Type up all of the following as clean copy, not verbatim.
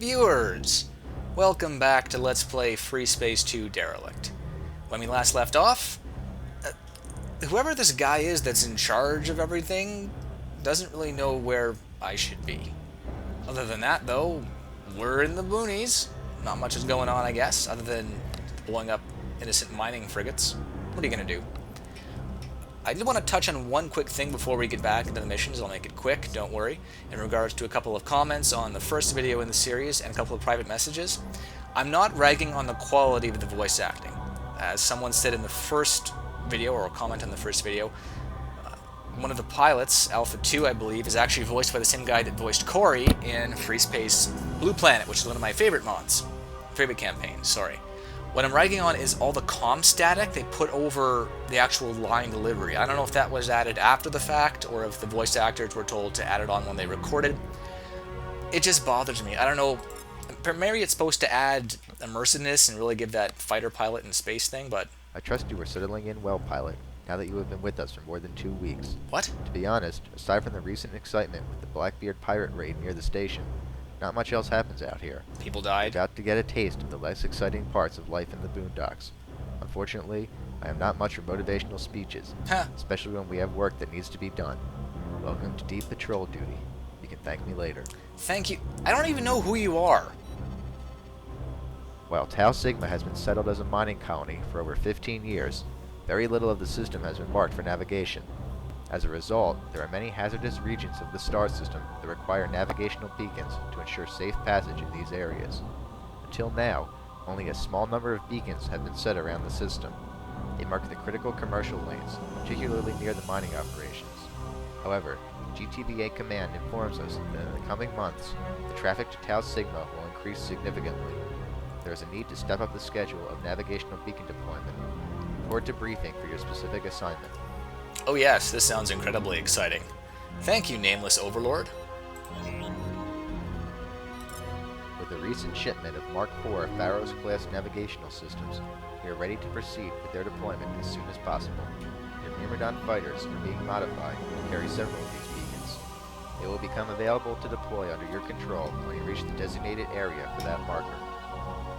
Viewers! Welcome back to Let's Play Freespace 2 Derelict. When we last left off, whoever this guy is that's in charge of everything doesn't really know where I should be. Other than that, though, we're in the boonies. Not much is going on, I guess, other than blowing up innocent mining frigates. What are you gonna do? I did want to touch on one quick thing before we get back into the missions. I'll make it quick, don't worry. In regards to a couple of comments on the first video in the series and a couple of private messages, I'm not ragging on the quality of the voice acting. As someone said in the first video, or a comment on the first video, one of the pilots, Alpha 2 I believe, is actually voiced by the same guy that voiced Corey in Freespace Blue Planet, which is one of my favorite mods. Favorite campaigns, sorry. What I'm ragging on is all the comm static they put over the actual line delivery. I don't know if that was added after the fact, or if the voice actors were told to add it on when they recorded. It just bothers me. I don't know. Maybe it's supposed to add immersiveness and really give that fighter pilot in space thing, but... I trust you are settling in well, pilot, now that you have been with us for more than 2 weeks. What? To be honest, aside from the recent excitement with the Blackbeard pirate raid near the station, not much else happens out here. People You're died. about to get a taste of the less exciting parts of life in the boondocks. Unfortunately, I am not much for motivational speeches, Huh. especially when we have work that needs to be done. Welcome to deep patrol duty. You can thank me later. Thank you. I don't even know who you are. While Tau Sigma has been settled as a mining colony for over 15 years, very little of the system has been marked for navigation. As a result, there are many hazardous regions of the star system that require navigational beacons to ensure safe passage in these areas. Until now, only a small number of beacons have been set around the system. They mark the critical commercial lanes, particularly near the mining operations. However, GTVA Command informs us that in the coming months, the traffic to Tau Sigma will increase significantly. There is a need to step up the schedule of navigational beacon deployment. Report to briefing for your specific assignment. Oh yes, this sounds incredibly exciting. Thank you, Nameless Overlord. With the recent shipment of Mark IV Pharaohs-class navigational systems, we are ready to proceed with their deployment as soon as possible. Your Myrmidon fighters are being modified to carry several of these beacons. They will become available to deploy under your control when you reach the designated area for that marker.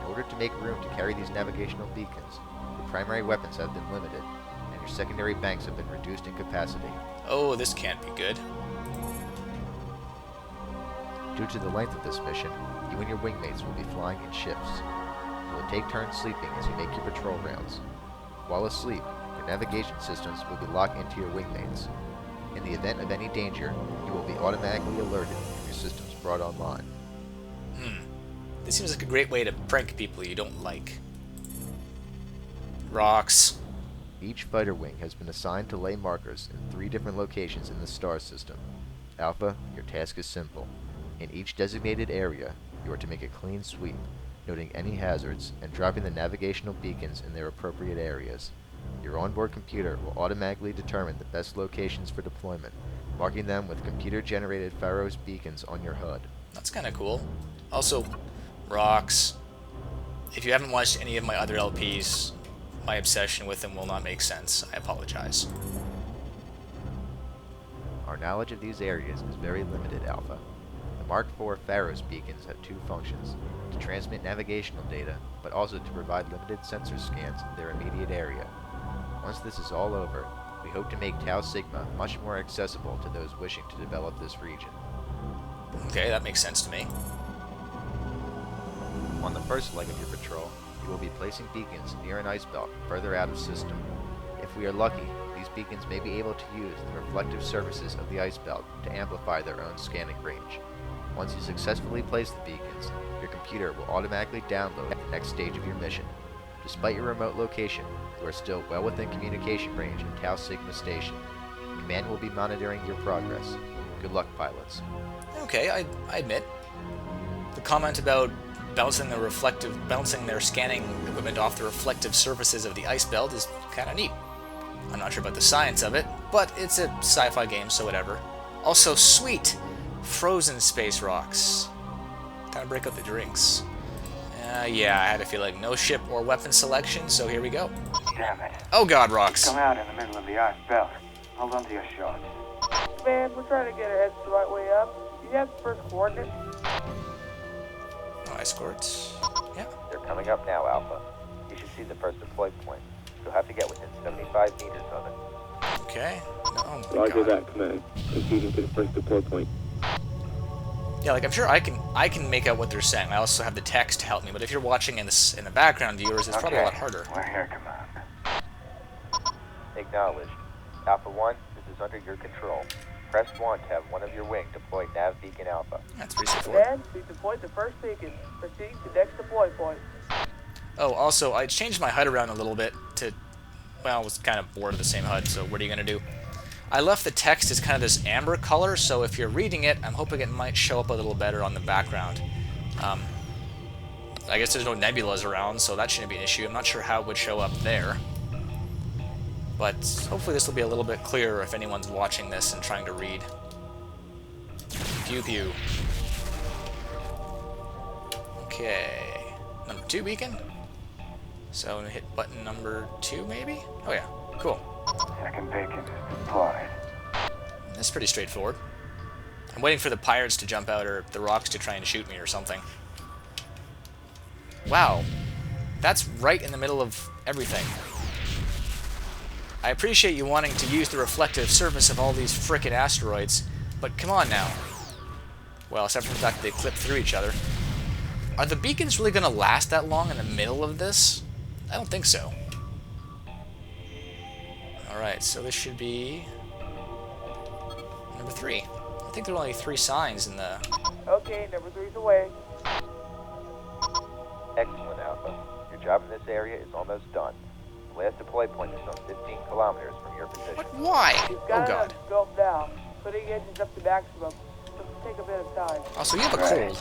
In order to make room to carry these navigational beacons, your primary weapons have been limited, and your secondary banks have been reduced in capacity. Oh, this can't be good. Due to the length of this mission, you and your wingmates will be flying in shifts. You will take turns sleeping as you make your patrol rounds. While asleep, your navigation systems will be locked into your wingmates. In the event of any danger, you will be automatically alerted if your systems brought online. This seems like a great way to prank people you don't like. Rocks. Each fighter wing has been assigned to lay markers in 3 different locations in the star system. Alpha, your task is simple. In each designated area, you are to make a clean sweep, noting any hazards and dropping the navigational beacons in their appropriate areas. Your onboard computer will automatically determine the best locations for deployment, marking them with computer-generated Pharaohs beacons on your HUD. That's kind of cool. Also, rocks. If you haven't watched any of my other LPs, my obsession with them will not make sense. I apologize. Our knowledge of these areas is very limited, Alpha. The Mark IV Pharaohs beacons have 2 functions: to transmit navigational data, but also to provide limited sensor scans of their immediate area. Once this is all over, we hope to make Tau Sigma much more accessible to those wishing to develop this region. Okay, that makes sense to me. On the first leg of your patrol, you will be placing beacons near an ice belt further out of system. If we are lucky, these beacons may be able to use the reflective surfaces of the ice belt to amplify their own scanning range. Once you successfully place the beacons, your computer will automatically download the next stage of your mission. Despite your remote location, you are still well within communication range of Tau Sigma Station. Command will be monitoring your progress. Good luck, pilots. Okay, I admit. The comment about bouncing their scanning equipment off the reflective surfaces of the ice belt is kind of neat. I'm not sure about the science of it, but it's a sci-fi game, so whatever. Also, sweet! Frozen space rocks. Gotta break out the drinks. Yeah, I had a feeling. No ship or weapon selection, so here we go. Damn it. Oh god, rocks. Come out in the middle of the ice belt. Hold on to your shots. Man, we're trying to get our heads the right way up. You have the first coordinates? escorts. Yeah. They're coming up now, Alpha. You should see the first deploy point. You'll have to get within 75 meters of it. Okay. No, oh my Roger God. that, Command. Proceeding to the first deploy point. Yeah, like I'm sure I can make out what they're saying. I also have the text to help me, but if you're watching in the background, viewers, it's probably a lot harder. We're here, Command. Acknowledged. Alpha 1, this is under your control. Press 1 to have one of your wing deploy nav beacon Alpha. That's pretty straightforward. Dad, we deployed the first beacon. Proceeding to next deploy point. Oh, also, I changed my HUD around a little bit to, well, I was kind of bored of the same HUD, so what are you going to do? I left the text as kind of this amber color, so if you're reading it, I'm hoping it might show up a little better on the background. I guess there's no nebulas around, so that shouldn't be an issue. I'm not sure how it would show up there. But hopefully this will be a little bit clearer if anyone's watching this and trying to read. Pew pew. Okay. Number 2 beacon? So I'm gonna hit button number 2 maybe? Oh yeah, cool. Second beacon is deployed. That's pretty straightforward. I'm waiting for the pirates to jump out or the rocks to try and shoot me or something. Wow. That's right in the middle of everything. I appreciate you wanting to use the reflective surface of all these frickin' asteroids, but come on now. Well, except for the fact that they clip through each other. Are the beacons really going to last that long in the middle of this? I don't think so. Alright, so this should be number 3. I think there are only 3 signs in the... Okay, number 3's away. Excellent, Alpha. Your job in this area is almost done. The last deploy point is some 15 kilometers from your position. Why? We've Oh got it god. on scope now. Putting engines up to maximum. So it'll take a bit of time. Also, you have a cold.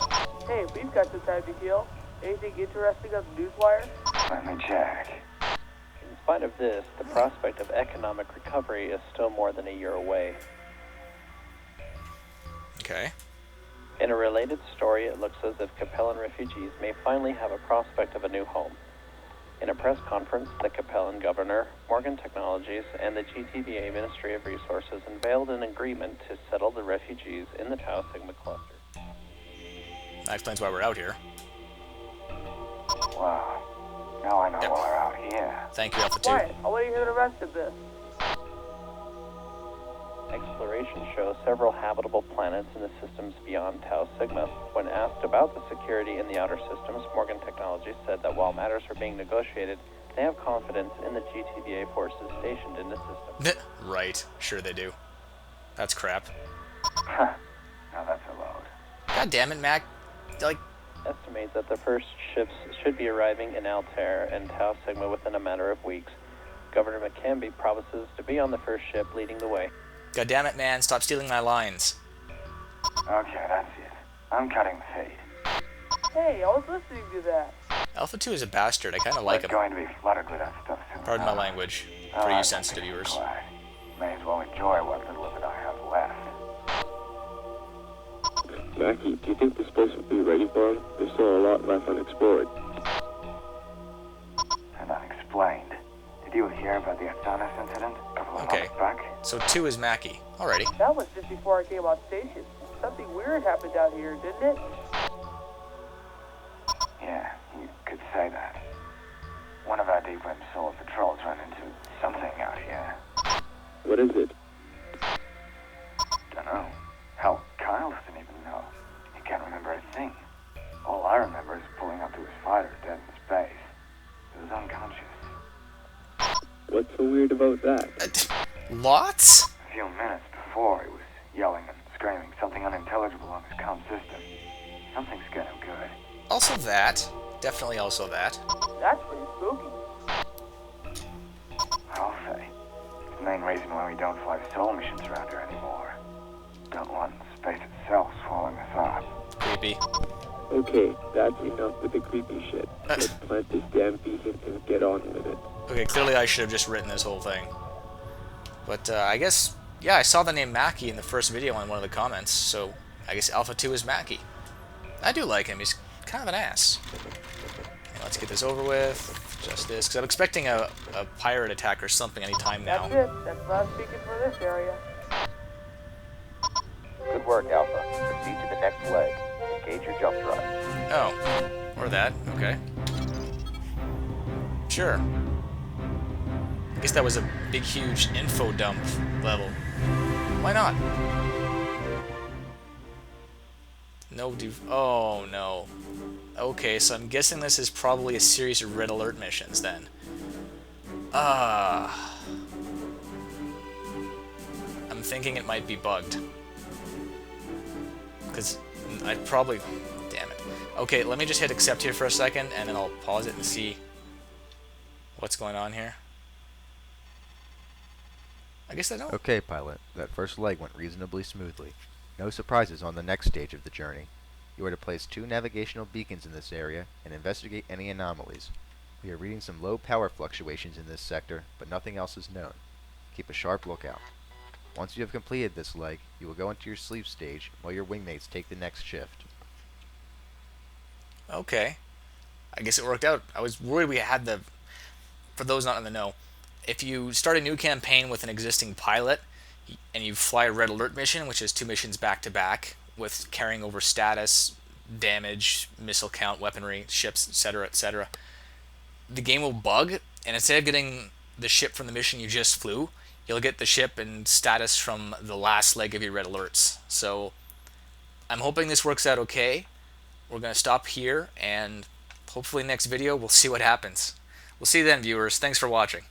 Hey, we've got some time to kill. Anything interesting on the newswire? Let me check. In spite of this, the prospect of economic recovery is still more than a year away. Okay. In a related story, it looks as if Capellan refugees may finally have a prospect of a new home. In a press conference, the Capellan governor, Morgan Technologies, and the GTVA Ministry of Resources unveiled an agreement to settle the refugees in the Tau Sigma cluster. That explains why we're out here. Wow. Now I know Yep. why we're out here. Thank you, Alpha 2. Quiet. I want to hear the rest of this. Exploration shows several habitable planets in the systems beyond Tau Sigma. When asked about the security in the outer systems, Morgan Technologies said that while matters are being negotiated, they have confidence in the GTVA forces stationed in the system. Right. Sure they do. That's crap. Huh. Now that's a load. God damn it, Mac. Like, Estimates that the first ships should be arriving in Altair and Tau Sigma within a matter of weeks. Governor McCambie promises to be on the first ship leading the way. god damn it, man. Stop stealing my lines. Okay, that's it. I'm cutting the feed. Hey, I was listening to that. Alpha 2 is a bastard. I kind of like We're him. going to be flooded with that stuff soon. Pardon my enough. language. All For you right, sensitive let's be viewers. quiet. May as well enjoy what little of it I have left. Mackie, do you think the space will be ready for him? There's still a lot left unexplored. And unexplained. Did you hear about the Adonis incident a couple of Okay. months back? So 2 is Mackie. Alrighty. That was just before I came on station. Something weird happened out here, didn't it? Yeah, you could say that. One of our deep rim solar patrols ran into something out here. What is it? Dunno. Hell, Kyle doesn't even know. He can't remember a thing. All I remember is pulling up to his fighter dead in space. He was unconscious. What's so weird about that? Lots? A few minutes before, he was yelling and screaming something unintelligible on his comm system. Something scared him good. Also that. Definitely also that. That's pretty spooky. I'll say. It's the main reason why we don't fly soul missions around here anymore. Don't want space itself swallowing us up. Creepy. Okay, that's enough with the creepy shit. Let's plant this damn beacon and get on with it. Okay, clearly I should have just written this whole thing. But I guess, yeah, I saw the name Mackie in the first video on one of the comments, so I guess Alpha 2 is Mackie. I do like him, he's kind of an ass. Okay, let's get this over with. Just this, because I'm expecting a pirate attack or something anytime now. That's it. That's what I'm speaking for this area. Good work, Alpha. Proceed to the next leg. Engage your jump drive. Oh, or that. Okay. Sure. I guess that was a big, huge info dump level. Why not? No, oh, no. Okay, so I'm guessing this is probably a series of red alert missions, then. I'm thinking it might be bugged. Because I'd probably... Damn it. Okay, let me just hit accept here for a second, and then I'll pause it and see what's going on here. I guess I don't... Okay, pilot. That first leg went reasonably smoothly. No surprises on the next stage of the journey. You are to place 2 navigational beacons in this area and investigate any anomalies. We are reading some low power fluctuations in this sector, but nothing else is known. Keep a sharp lookout. Once you have completed this leg, you will go into your sleep stage while your wingmates take the next shift. Okay. I guess it worked out. I was worried we had the... For those not in the know, if you start a new campaign with an existing pilot, and you fly a red alert mission, which is 2 missions back-to-back, with carrying over status, damage, missile count, weaponry, ships, etc., the game will bug, and instead of getting the ship from the mission you just flew, you'll get the ship and status from the last leg of your red alerts. So I'm hoping this works out okay. We're going to stop here, and hopefully next video we'll see what happens. We'll see you then, viewers. Thanks for watching.